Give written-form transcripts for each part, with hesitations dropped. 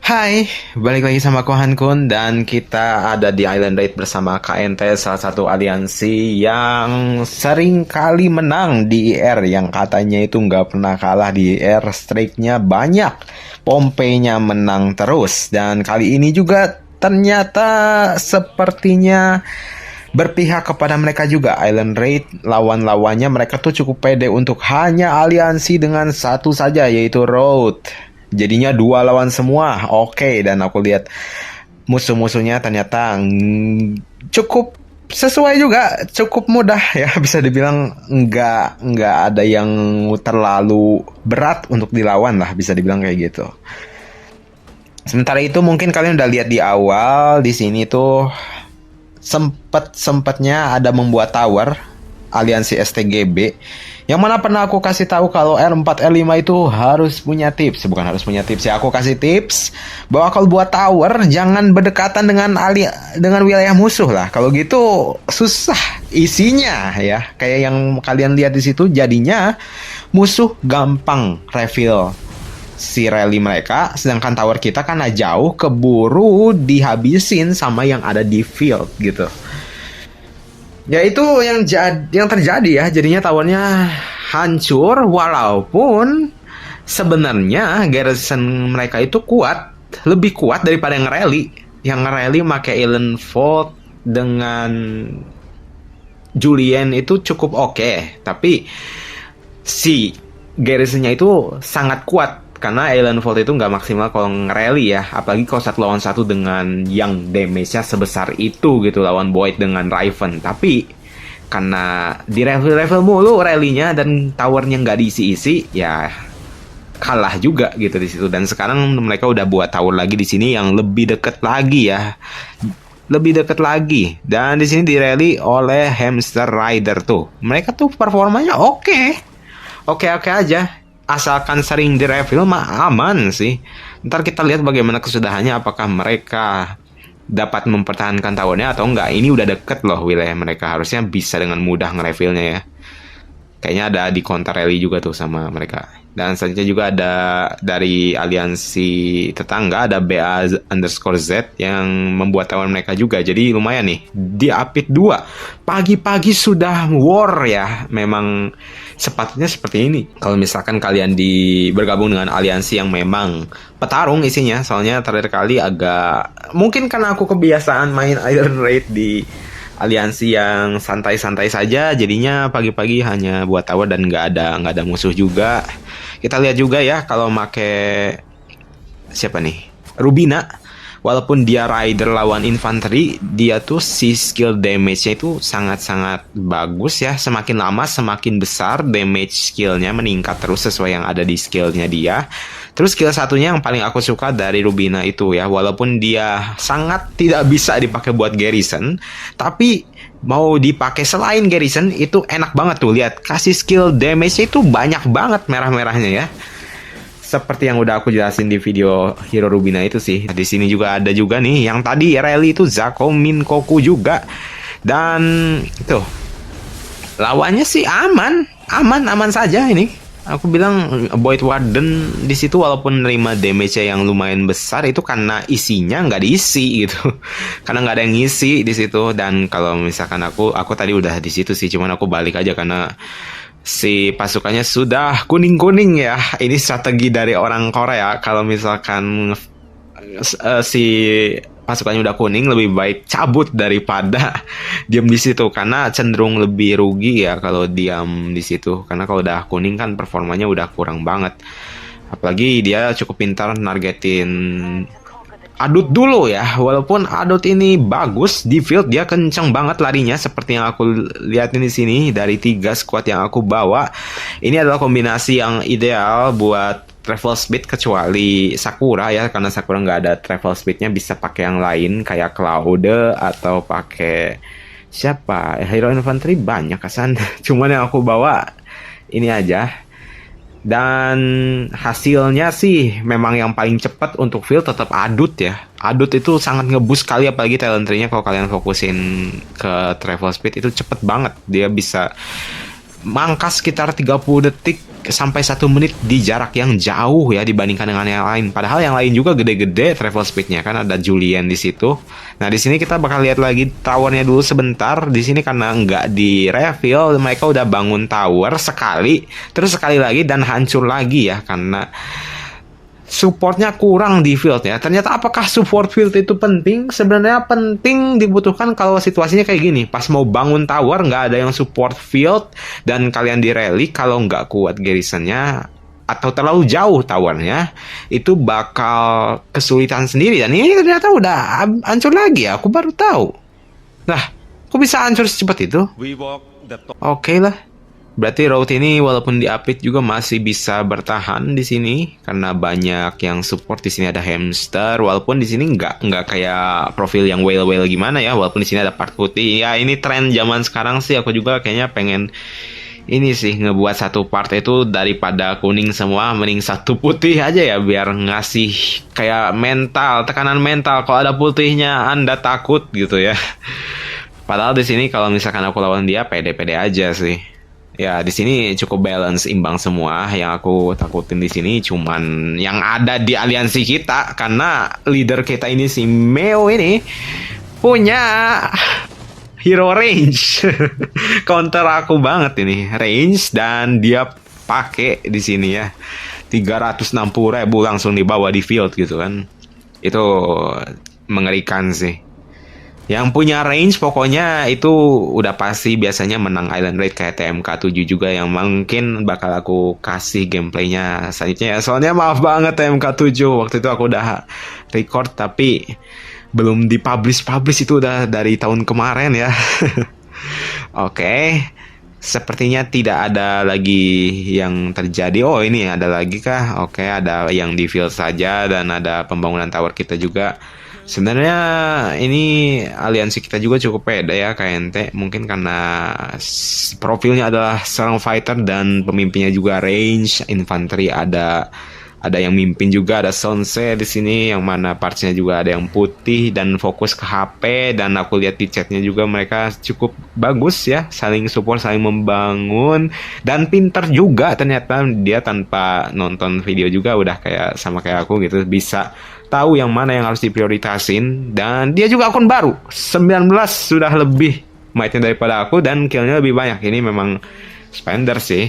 Hai, balik lagi sama Kohan Kun dan kita ada di Island Raid bersama KNT, salah satu aliansi yang sering kali menang di IR, yang katanya itu nggak pernah kalah di IR, streaknya banyak, Pompeinya menang terus, dan kali ini juga ternyata sepertinya berpihak kepada mereka juga. Island Raid lawan-lawannya mereka tuh cukup pede untuk hanya aliansi dengan satu saja, yaitu Road. Jadinya dua lawan semua. Oke, dan aku lihat musuh-musuhnya ternyata cukup sesuai juga, cukup mudah ya, bisa dibilang nggak ada yang terlalu berat untuk dilawan lah, bisa dibilang kayak gitu. Sementara itu mungkin kalian udah lihat di awal di sini tuh sempetnya ada membuat tower aliansi STGB, yang mana pernah aku kasih tahu kalau R4 R5 itu harus punya tips. Bukan harus punya tips ya, aku kasih tips bahwa kalau buat tower jangan berdekatan dengan wilayah musuh lah. Kalau gitu susah isinya ya. Kayak yang kalian lihat di situ, jadinya musuh gampang refill si rally mereka, sedangkan tower kita karena jauh keburu dihabisin sama yang ada di field gitu. Ya itu yang terjadi ya, jadinya towernya hancur walaupun sebenarnya garrison mereka itu kuat, lebih kuat daripada yang rally. Yang rally pakai Alien Vault dengan Julian itu cukup oke, tapi si garrisonnya itu sangat kuat karena Alien Vault itu nggak maksimal kalau nge-rally ya, apalagi kalau satu lawan satu dengan yang damage-nya sebesar itu gitu, lawan Void dengan Raven. Tapi karena di level mulu rally-nya dan towernya nggak diisi-isi, ya kalah juga gitu di situ. Dan sekarang mereka udah buat tower lagi di sini yang lebih deket lagi ya, lebih deket lagi. Dan di sini di rally oleh Hamster Rider tuh, mereka tuh performanya oke aja, asalkan sering di-reveal mah aman sih. Ntar kita lihat bagaimana kesudahannya, apakah mereka dapat mempertahankan towernya atau enggak. Ini udah deket loh wilayah mereka, harusnya bisa dengan mudah nge-revealnya ya. Kayaknya ada di counter rally juga tuh sama mereka. Dan selanjutnya juga ada dari aliansi tetangga, ada BA_Z yang membuat tower mereka juga. Jadi lumayan nih, di update 2 pagi-pagi sudah war ya. Memang sepatutnya seperti ini kalau misalkan kalian bergabung dengan aliansi yang memang petarung isinya. Soalnya terakhir kali agak, mungkin karena aku kebiasaan main Iron Raid di aliansi yang santai-santai saja, jadinya pagi-pagi hanya buat tower dan nggak ada musuh juga. Kita lihat juga ya kalau make siapa nih, Rubina, walaupun dia rider lawan infanteri, dia tuh si skill damage-nya itu sangat-sangat bagus ya. Semakin lama semakin besar damage skillnya, meningkat terus sesuai yang ada di skillnya dia. Terus skill satunya yang paling aku suka dari Rubina itu ya, walaupun dia sangat tidak bisa dipakai buat garrison, tapi mau dipakai selain garrison itu enak banget tuh. Lihat, kasih skill damage itu banyak banget merah-merahnya ya. Seperti yang udah aku jelasin di video Hero Rubina itu sih. Di sini juga ada juga nih yang tadi rally itu Zako Minkoku juga. Dan tuh lawannya sih aman saja ini. Aku bilang Void Warden di situ walaupun nerima damage yang lumayan besar itu karena isinya nggak diisi gitu. Karena nggak ada yang ngisi di situ. Dan kalau misalkan aku tadi udah di situ sih, cuman aku balik aja karena si pasukannya sudah kuning-kuning ya. Ini strategi dari orang Korea. Kalau misalkan si pasukannya udah kuning, lebih baik cabut daripada diam di situ, karena cenderung lebih rugi ya kalau diam di situ. Karena kalau udah kuning kan performanya udah kurang banget. Apalagi dia cukup pintar nargetin Adut dulu ya. Walaupun Adut ini bagus di field, dia kenceng banget larinya seperti yang aku lihatin di sini dari 3 squad yang aku bawa. Ini adalah kombinasi yang ideal buat travel speed, kecuali Sakura ya, karena Sakura nggak ada travel speednya, bisa pakai yang lain kayak Claude atau pakai siapa, Hero Infantry banyak kesan. Cuman yang aku bawa ini aja. Dan hasilnya sih memang yang paling cepat untuk field tetap Adut ya. Adut itu sangat ngeboost sekali, apalagi talent tree-nya kalau kalian fokusin ke travel speed itu cepet banget. Dia bisa mangkas sekitar 30 detik sampai 1 menit di jarak yang jauh ya dibandingkan dengan yang lain. Padahal yang lain juga gede-gede travel speednya kan, ada Julian di situ. Nah di sini kita bakal lihat lagi towernya dulu sebentar. Di sini karena nggak di reveal, mereka udah bangun tower sekali, terus sekali lagi dan hancur lagi ya karena supportnya kurang di field ya. Ternyata apakah support field itu penting? Sebenarnya penting, dibutuhkan kalau situasinya kayak gini. Pas mau bangun tower nggak ada yang support field dan kalian di rally, kalau nggak kuat garrisonnya atau terlalu jauh towernya, itu bakal kesulitan sendiri. Dan ini ternyata udah hancur lagi ya. Aku baru tahu. Nah, kok bisa hancur secepat itu? Oke lah. Berarti route ini walaupun di-update juga masih bisa bertahan di sini karena banyak yang support. Di sini ada hamster, walaupun di sini nggak kayak profil yang whale gimana ya. Walaupun di sini ada part putih. Ya ini tren zaman sekarang sih. Aku juga kayaknya pengen ini sih ngebuat satu part itu daripada kuning semua, mending satu putih aja ya biar ngasih kayak mental, tekanan mental. Kalau ada putihnya Anda takut gitu ya. Padahal di sini kalau misalkan aku lawan dia pede-pede aja sih. Ya, di sini cukup balance, imbang semua. Yang aku takutin di sini cuman yang ada di aliansi kita, karena leader kita ini si Meo ini punya hero range. Counter aku banget ini range, dan dia pakai di sini ya 360.000 langsung dibawa di field gitu kan. Itu mengerikan sih. Yang punya range pokoknya itu udah pasti biasanya menang Island Raid kayak TMK 7 juga, yang mungkin bakal aku kasih gameplaynya selanjutnya ya. Soalnya maaf banget TMK 7 waktu itu aku udah record tapi belum dipublish itu udah dari tahun kemarin ya. Oke. Sepertinya tidak ada lagi yang terjadi. Oh ini ada lagi kah? Oke, ada yang di field saja dan ada pembangunan tower kita juga. Sebenarnya ini aliansi kita juga cukup pede ya KNT, mungkin karena profilnya adalah seorang fighter dan pemimpinnya juga range, infanteri ada yang mimpin juga, ada Sonse di sini yang mana partsnya juga ada yang putih dan fokus ke HP. Dan aku lihat di chatnya juga mereka cukup bagus ya, saling support, saling membangun, dan pinter juga ternyata dia tanpa nonton video juga udah kayak sama kayak aku gitu, bisa tahu yang mana yang harus diprioritasin. Dan dia juga akun baru 19, sudah lebih mightnya daripada aku dan killnya lebih banyak. Ini memang spender sih,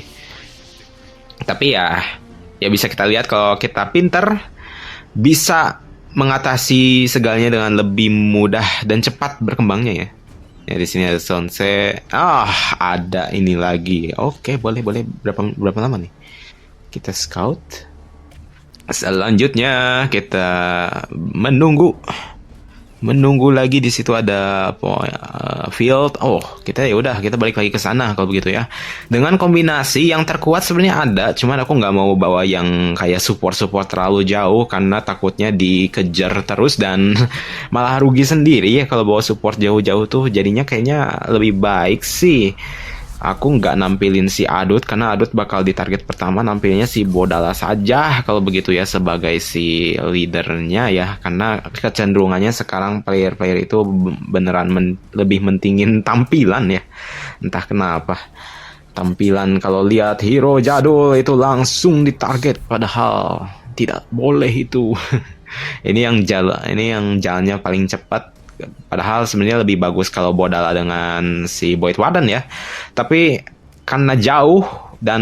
tapi ya bisa kita lihat kalau kita pinter bisa mengatasi segalanya dengan lebih mudah dan cepat berkembangnya ya. Ya di sini ada Sonse. Ada ini lagi. Oke, boleh berapa lama nih? Kita scout. Selanjutnya kita menunggu lagi. Di situ ada field. Kita balik lagi ke sana kalau begitu ya. Dengan kombinasi yang terkuat sebenarnya ada, cuman aku nggak mau bawa yang kayak support terlalu jauh karena takutnya dikejar terus dan malah rugi sendiri ya kalau bawa support jauh-jauh tuh. Jadinya kayaknya lebih baik sih aku nggak nampilin si Adut, karena Adut bakal di target pertama. Nampilnya si Bodala saja kalau begitu ya, sebagai si leadernya ya. Karena kecenderungannya sekarang player-player itu beneran lebih mentingin tampilan ya. Entah kenapa. Tampilan kalau lihat hero jadul itu langsung ditarget, padahal tidak boleh itu. Ini yang jalannya paling cepat. Padahal sebenarnya lebih bagus kalau Bodala dengan si Void Warden ya. Tapi karena jauh dan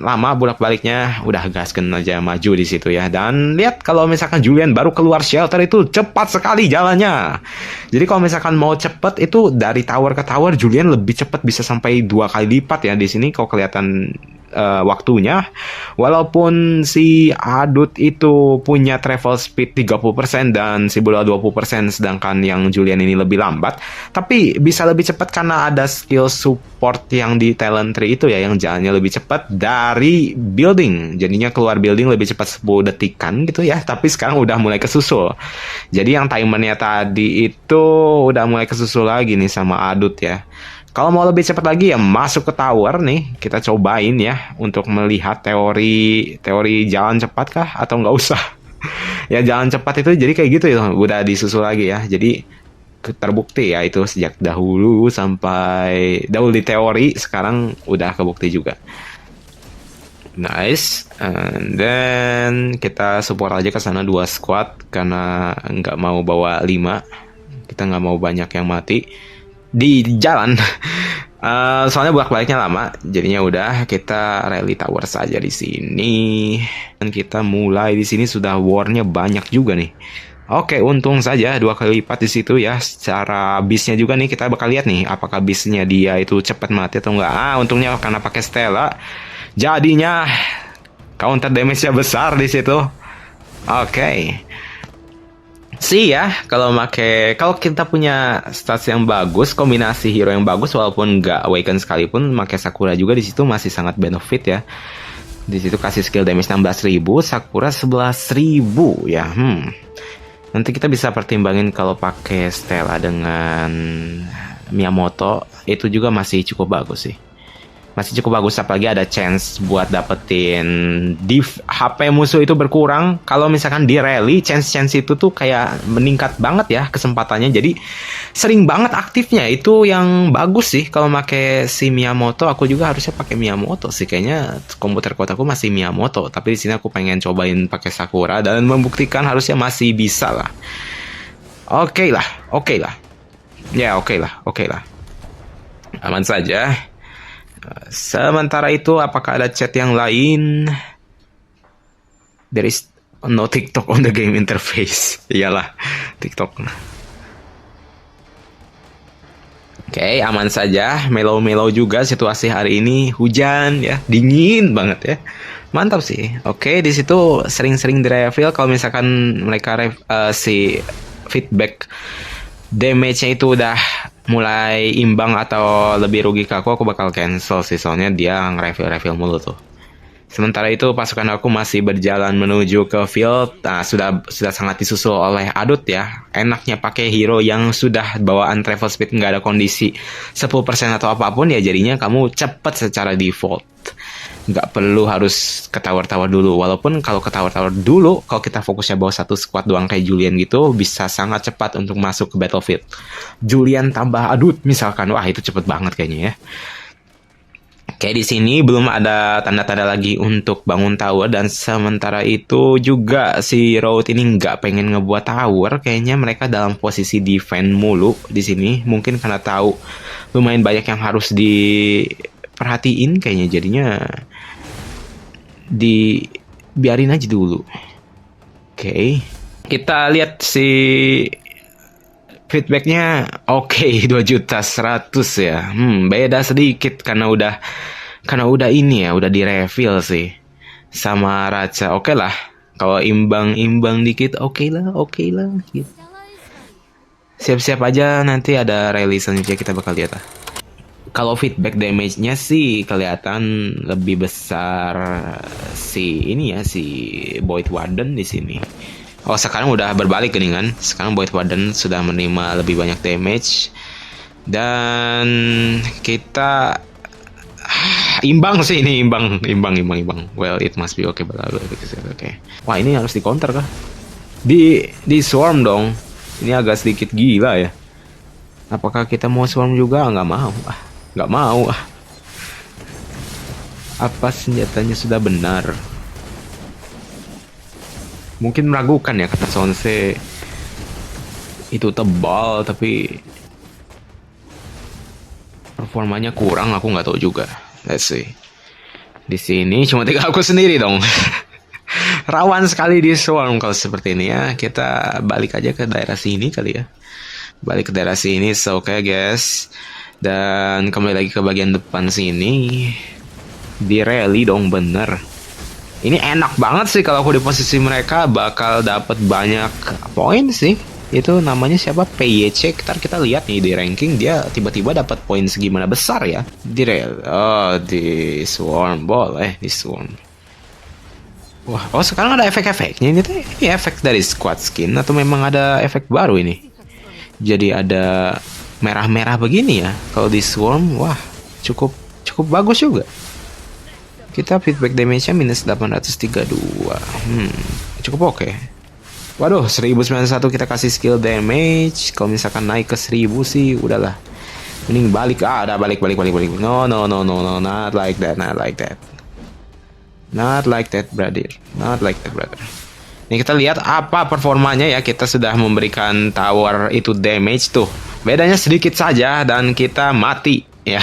lama bolak-baliknya, udah gasken aja maju di situ ya. Dan lihat kalau misalkan Julian baru keluar shelter itu cepat sekali jalannya. Jadi kalau misalkan mau cepat itu dari tower ke tower, Julian lebih cepat, bisa sampai 2 kali lipat ya. Di sini kalau kelihatan waktunya, walaupun si Adut itu punya travel speed 30% dan si Bola 20%, sedangkan yang Julian ini lebih lambat, tapi bisa lebih cepat karena ada skill support yang di talent tree itu ya, yang jalannya lebih cepat dari building. Jadinya keluar building lebih cepat 10 detikan gitu ya. Tapi sekarang udah mulai kesusul. Jadi yang timernya tadi itu udah mulai kesusul lagi nih sama Adut ya. Kalau mau lebih cepat lagi ya masuk ke tower nih. Kita cobain ya untuk melihat teori jalan cepat kah atau nggak usah. Ya jalan cepat itu jadi kayak gitu ya, udah disusul lagi ya. Jadi terbukti ya, itu sejak dahulu sampai dahulu di teori, sekarang udah kebukti juga. Nice. And then kita support aja ke sana 2 squad karena nggak mau bawa 5. Kita nggak mau banyak yang mati di jalan. Soalnya bolak-baliknya lama, jadinya udah kita rally tower saja di sini. Dan kita mulai di sini sudah warnya banyak juga nih. Oke, untung saja 2 kali lipat di situ ya. Secara bisnya juga nih kita bakal lihat nih apakah bisnya dia itu cepat mati atau enggak. Untungnya karena pakai Stella, jadinya counter damage-nya besar di situ. Oke. Sih ya, kalau kita punya stats yang bagus, kombinasi hero yang bagus, walaupun nggak awaken sekalipun, pakai Sakura juga di situ masih sangat benefit ya. Di situ kasih skill damage 16.000, Sakura 11.000 ya. Nanti kita bisa pertimbangin kalau pakai Stella dengan Miyamoto, itu juga masih cukup bagus sih. Masih cukup bagus, apalagi ada chance buat dapetin div HP musuh itu berkurang. Kalau misalkan di rally, chance itu tuh kayak meningkat banget ya kesempatannya. Jadi sering banget aktifnya, itu yang bagus sih. Kalau pakai si Miyamoto, aku juga harusnya pakai Miyamoto sih. Kayaknya komputer kotaku masih Miyamoto, tapi di sini aku pengen cobain pakai Sakura dan membuktikan harusnya masih bisa lah. Oke lah. Ya oke lah. Aman saja. Sementara itu, apakah ada chat yang lain? There is no TikTok on the game interface. Iyalah, TikTok. Oke, aman saja. Melo-melo juga situasi hari ini. Hujan ya, dingin banget ya. Mantap sih. Oke, di situ sering-sering di-reveal kalau misalkan mereka si feedback damage-nya itu udah mulai imbang atau lebih rugi ke aku bakal cancel sih, soalnya dia nge-reveal mulu tuh. Sementara itu pasukan aku masih berjalan menuju ke field. Nah, sudah sangat disusul oleh Adut ya. Enaknya pakai hero yang sudah bawaan travel speed nggak ada kondisi 10% atau apapun ya, jadinya kamu cepet secara default. Nggak perlu harus ke tower-tower dulu. Walaupun kalau ke tower-tower dulu, kalau kita fokusnya bawa 1 squad doang kayak Julian gitu, bisa sangat cepat untuk masuk ke battlefield. Julian tambah Adut misalkan, wah itu cepet banget kayaknya ya. Oke, di sini belum ada tanda-tanda lagi untuk bangun tower, dan sementara itu juga si Road ini nggak pengen ngebuat tower. Kayaknya mereka dalam posisi defend mulu di sini. Mungkin karena tahu lumayan banyak yang harus diperhatiin kayaknya, jadinya biarin aja dulu. Oke. Kita lihat si feedbacknya. Oke, 2.100.000 ya. Beda sedikit karena udah ini ya, udah di-reveal sih sama Raja. Oke lah. Kalau imbang dikit oke lah gitu. Siap-siap aja, nanti ada release selanjutnya kita bakal lihat lah. Kalau feedback damage-nya sih kelihatan lebih besar si Void Warden di sini. Oh, sekarang udah berbalik geningan. Sekarang Void Warden sudah menerima lebih banyak damage. Dan kita imbang sih ini, imbang. Well, it must be okay. Okay. Wah, ini harus di counter kah? Di swarm dong. Ini agak sedikit gila ya. Apakah kita mau swarm juga? Nggak mau. Apa senjatanya sudah benar? Mungkin meragukan ya, kata Sonse itu tebal tapi performanya kurang, aku nggak tahu juga. Let's see. Di sini cuma 3 aku sendiri dong. Rawan sekali di swarm kalau seperti ini ya. Kita balik aja ke daerah sini kali ya. Balik ke daerah sini, so okay guys. Dan kembali lagi ke bagian depan sini. Di rally dong, bener. Ini enak banget sih kalau aku di posisi mereka, bakal dapat banyak poin sih. Itu namanya siapa? PYC. Ntar kita lihat nih di ranking dia tiba-tiba dapat poin segimana besar ya. Di rally. Oh, di swarm boleh di swarm. Wah, oh sekarang ada efek-efeknya ini tuh. Ini efek dari squad skin atau memang ada efek baru ini? Jadi ada merah-merah begini ya. Kalau di swarm, wah cukup bagus juga. Kita feedback damage-nya minus 832. Cukup oke. Waduh, 1091 kita kasih skill damage. Kalau misalkan naik ke 1000 sih udahlah. Mending balik. Udah balik. No, no, no, no, no, not like that, not like that. Not like that, brother. Not like that, brother. Ini kita lihat apa performanya ya. Kita sudah memberikan tower itu damage tuh. Bedanya sedikit saja dan kita mati ya.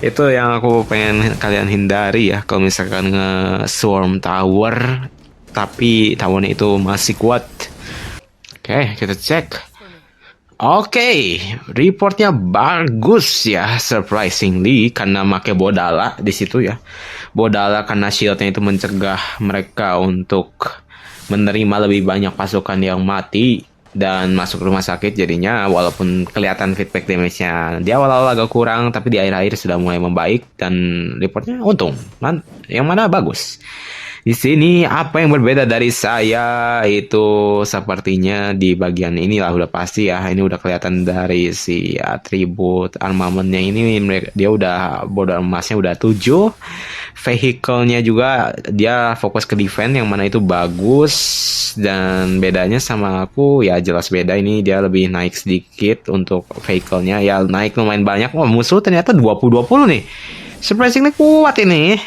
Itu yang aku pengen kalian hindari ya. Kalau misalkan nge-swarm tower tapi towernya itu masih kuat. Oke, kita cek. Oke, reportnya bagus ya, surprisingly, karena make Bodala di situ ya. Bodala karena shieldnya itu mencegah mereka untuk menerima lebih banyak pasukan yang mati dan masuk rumah sakit. Jadinya walaupun kelihatan feedback damage-nya di awal-awal agak kurang, tapi di akhir-akhir sudah mulai membaik dan reportnya untung. Yang mana bagus. Di sini apa yang berbeda dari saya itu sepertinya di bagian inilah udah pasti ya. Ini udah kelihatan dari si atribut armamentnya ini, dia udah border emasnya udah 7. Vehicle-nya juga dia fokus ke defense yang mana itu bagus, dan bedanya sama aku ya jelas beda. Ini dia lebih naik sedikit untuk vehicle-nya ya, naik lumayan banyak. Oh, musuh ternyata 20-20 nih. Surprisingly kuat ini.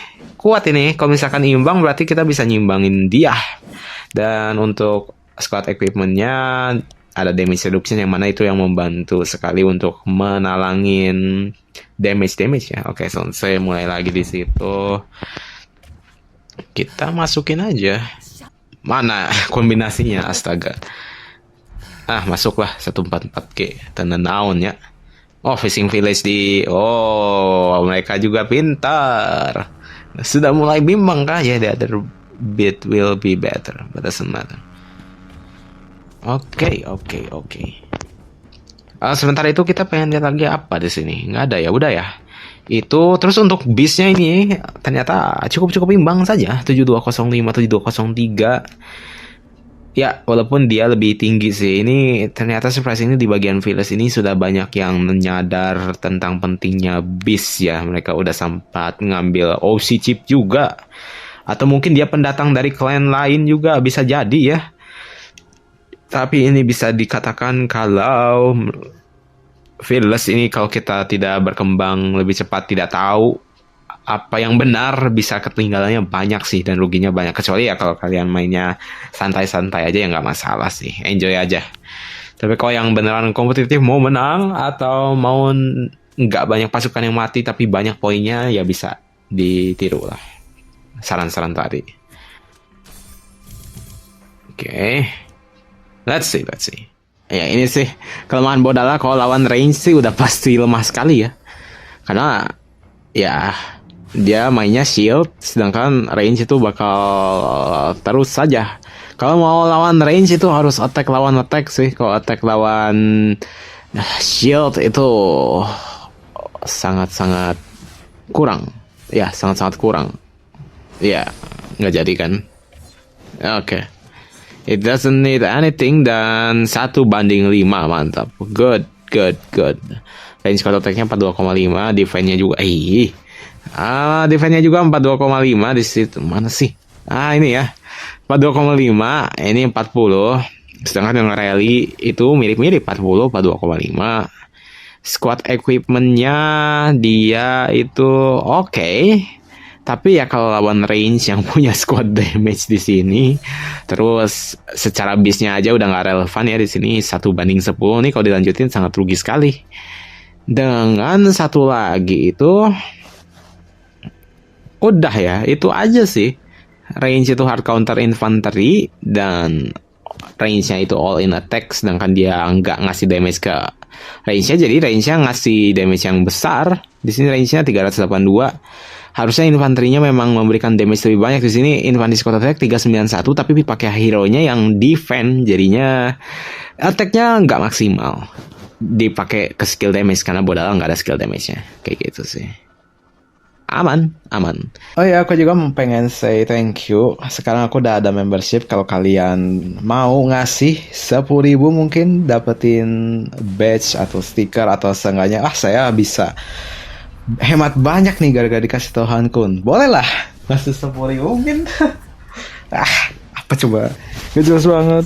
Kalau misalkan imbang berarti kita bisa nyimbangin dia. Dan untuk squad equipment-nya ada damage reduction yang mana itu yang membantu sekali untuk menalangin damage ya. Oke, so saya mulai lagi di situ. Kita masukin aja. Mana kombinasinya, astaga. Masuklah 144K. Tenan naon ya. Oh, fishing village mereka juga pintar. Sudah mulai bimbang kah ya, the other bit will be better, but doesn't matter. Oke. Sementara itu kita pengen lihat lagi apa di sini. Nggak ada ya, udah ya. Itu terus untuk bisnya ini ternyata cukup imbang saja, 7205 7203. Ya, walaupun dia lebih tinggi sih. Ini ternyata surprise ini di bagian village ini sudah banyak yang menyadar tentang pentingnya bis ya. Mereka udah sempat ngambil OC chip juga. Atau mungkin dia pendatang dari clan lain juga, bisa jadi ya. Tapi ini bisa dikatakan kalau village ini kalau kita tidak berkembang lebih cepat, tidak tahu apa yang benar, bisa ketinggalannya banyak sih dan ruginya banyak. Kecuali ya kalau kalian mainnya santai-santai aja ya nggak masalah sih, enjoy aja. Tapi kalau yang beneran kompetitif mau menang atau mau nggak banyak pasukan yang mati tapi banyak poinnya, ya bisa ditiru lah saran-saran tadi. Oke. Let's see. Ya ini sih kelemahan Bodala, kalau lawan range sih udah pasti lemah sekali ya. Karena ya dia mainnya shield, sedangkan range itu bakal terus saja. Kalau mau lawan range itu harus attack lawan attack sih. Kalau attack lawan shield itu sangat-sangat kurang. Ya, sangat-sangat kurang. Ya, nggak jadi kan. Oke. It doesn't need anything, dan 1:5, mantap. Good. Range squad attack-nya 42,5, defense-nya juga defense-nya juga 42,5 di situ. Mana sih? Ini ya. 42,5, ini 40. Sedangkan yang rally itu mirip-mirip 40, 42,5. Squad equipment-nya dia itu oke. Tapi ya kalau lawan range yang punya squad damage di sini, terus secara bisnya aja udah nggak relevan ya di sini. 1:10 nih, kalau dilanjutin sangat rugi sekali. Dengan satu lagi itu udah ya, itu aja sih. Range itu hard counter infantry dan range-nya itu all in attack, sedangkan dia nggak ngasih damage ke range-nya, jadi range-nya ngasih damage yang besar. Di sini range-nya 382. Harusnya infanterinya memang memberikan damage lebih banyak. Di sini infantry squad attack 391, tapi pakai hero-nya yang defense, jadinya attack-nya nggak maksimal. Dipakai ke skill damage karena Bodala nggak ada skill damage-nya. Kayak gitu sih. Aman. Oh ya, aku juga pengen say thank you. Sekarang aku udah ada membership. Kalau kalian mau ngasih 10.000 mungkin dapetin badge atau stiker, atau seenggaknya saya bisa hemat banyak nih gara-gara dikasih tahu Hankun. Boleh lah ngasih 10.000 mungkin. Apa coba, gak jelas banget.